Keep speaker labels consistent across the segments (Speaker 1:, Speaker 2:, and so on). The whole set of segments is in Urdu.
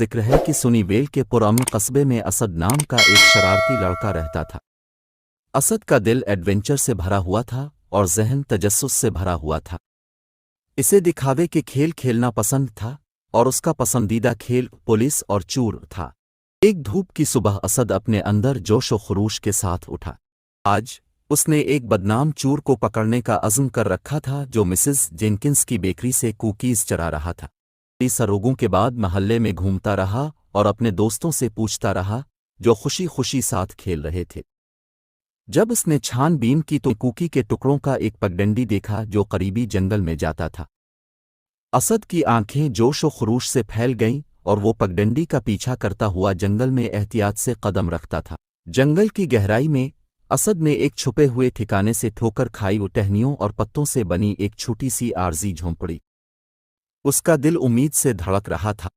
Speaker 1: ذکر ہے کہ سنیویل کے پرامن قصبے میں اسد نام کا ایک شرارتی لڑکا رہتا تھا۔ اسد کا دل ایڈونچر سے بھرا ہوا تھا اور ذہن تجسس سے بھرا ہوا تھا۔ اسے دکھاوے کے کھیل کھیلنا پسند تھا اور اس کا پسندیدہ کھیل پولیس اور چور تھا۔ ایک دھوپ کی صبح اسد اپنے اندر جوش و خروش کے ساتھ اٹھا۔ آج اس نے ایک بدنام چور کو پکڑنے کا عزم کر رکھا تھا جو مسز جینکنز کی بیکری سے کوکیز چرا رہا تھا۔ سروگوں کے بعد محلے میں گھومتا رہا اور اپنے دوستوں سے پوچھتا رہا جو خوشی خوشی ساتھ کھیل رہے تھے۔ جب اس نے چھان بین کی تو کوکی کے ٹکڑوں کا ایک پگڈنڈی دیکھا جو قریبی جنگل میں جاتا تھا۔ اسد کی آنکھیں جوش و خروش سے پھیل گئیں اور وہ پگڈنڈی کا پیچھا کرتا ہوا جنگل میں احتیاط سے قدم رکھتا تھا۔ جنگل کی گہرائی میں اسد نے ایک چھپے ہوئے ٹھکانے سے ٹھوکر کھائی وہ ٹہنیوں اور پتوں سے بنی ایک چھوٹی سی عارضی جھونپڑی۔ اس کا دل امید سے دھڑک رہا تھا۔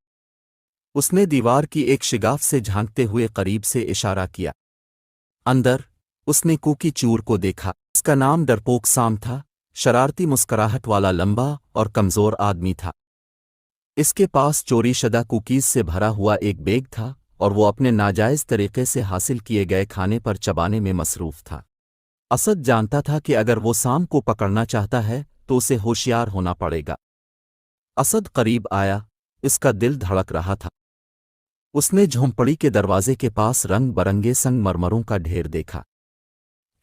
Speaker 1: اس نے دیوار کی ایک شگاف سے جھانکتے ہوئے قریب سے اشارہ کیا۔ اندر اس نے کوکی چور کو دیکھا۔ اس کا نام ڈرپوک سام تھا، شرارتی مسکراہٹ والا لمبا اور کمزور آدمی تھا۔ اس کے پاس چوری شدہ کوکیز سے بھرا ہوا ایک بیگ تھا اور وہ اپنے ناجائز طریقے سے حاصل کیے گئے کھانے پر چبانے میں مصروف تھا۔ اسد جانتا تھا کہ اگر وہ سام کو پکڑنا چاہتا ہے تو اسے ہوشیار ہونا پڑے گا۔ اسد قریب آیا، اس کا دل دھڑک رہا تھا۔ اس نے جھونپڑی کے دروازے کے پاس رنگ برنگے سنگ مرمروں کا ڈھیر دیکھا۔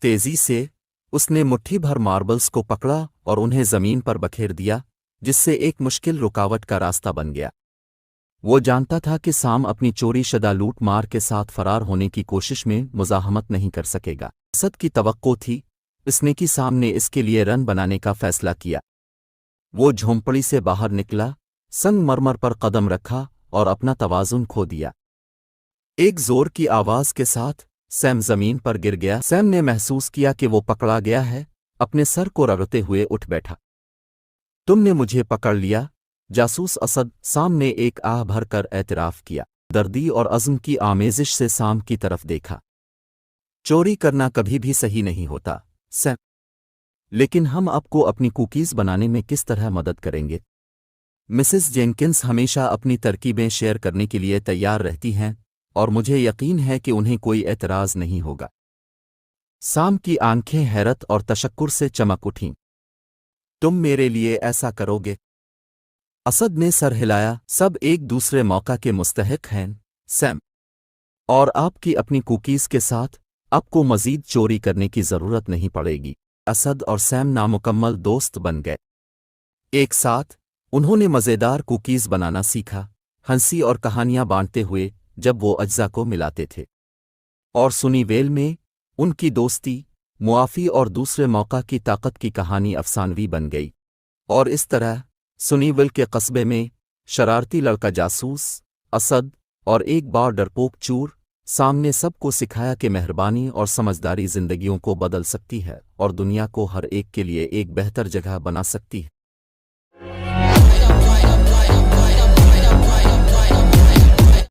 Speaker 1: تیزی سے اس نے مٹھی بھر ماربلز کو پکڑا اور انہیں زمین پر بکھیر دیا، جس سے ایک مشکل رکاوٹ کا راستہ بن گیا۔ وہ جانتا تھا کہ سام اپنی چوری شدہ لوٹ مار کے ساتھ فرار ہونے کی کوشش میں مزاحمت نہیں کر سکے گا۔ اسد کی توقع تھی اس نے کہ سام نے اس کے لیے رن بنانے کا فیصلہ کیا۔ وہ جھونپڑی سے باہر نکلا، سنگ مرمر پر قدم رکھا اور اپنا توازن کھو دیا۔ ایک زور کی آواز کے ساتھ سیم زمین پر گر گیا۔ سیم نے محسوس کیا کہ وہ پکڑا گیا ہے، اپنے سر کو رگڑتے ہوئے اٹھ بیٹھا۔ تم نے مجھے پکڑ لیا، جاسوس اسد، سام نے ایک آہ بھر کر اعتراف کیا۔ دردی اور عزم کی آمیزش سے سام کی طرف دیکھا۔ چوری کرنا کبھی بھی صحیح نہیں ہوتا، سیم، لیکن ہم آپ کو اپنی کوکیز بنانے میں کس طرح مدد کریں گے؟ مسز جینکنز ہمیشہ اپنی ترکیبیں شیئر کرنے کے لیے تیار رہتی ہیں اور مجھے یقین ہے کہ انہیں کوئی اعتراض نہیں ہوگا۔ سام کی آنکھیں حیرت اور تشکر سے چمک اٹھیں۔ تم میرے لیے ایسا کرو گے؟ اسد نے سر ہلایا۔ سب ایک دوسرے موقع کے مستحق ہیں، سیم، اور آپ کی اپنی کوکیز کے ساتھ آپ کو مزید چوری کرنے کی ضرورت نہیں پڑے گی۔ اسد اور سیم نامکمل دوست بن گئے۔ ایک ساتھ انہوں نے مزیدار کوکیز بنانا سیکھا، ہنسی اور کہانیاں بانٹتے ہوئے جب وہ اجزا کو ملاتے تھے۔ اور سنیویل میں ان کی دوستی، معافی اور دوسرے موقع کی طاقت کی کہانی افسانوی بن گئی۔ اور اس طرح سنیویل کے قصبے میں شرارتی لڑکا جاسوس اسد اور ایک بار ڈرپوک چور سام نے سب کو سکھایا کہ مہربانی اور سمجھداری زندگیوں کو بدل سکتی ہے اور دنیا کو ہر ایک کے لیے ایک بہتر جگہ بنا سکتی ہے۔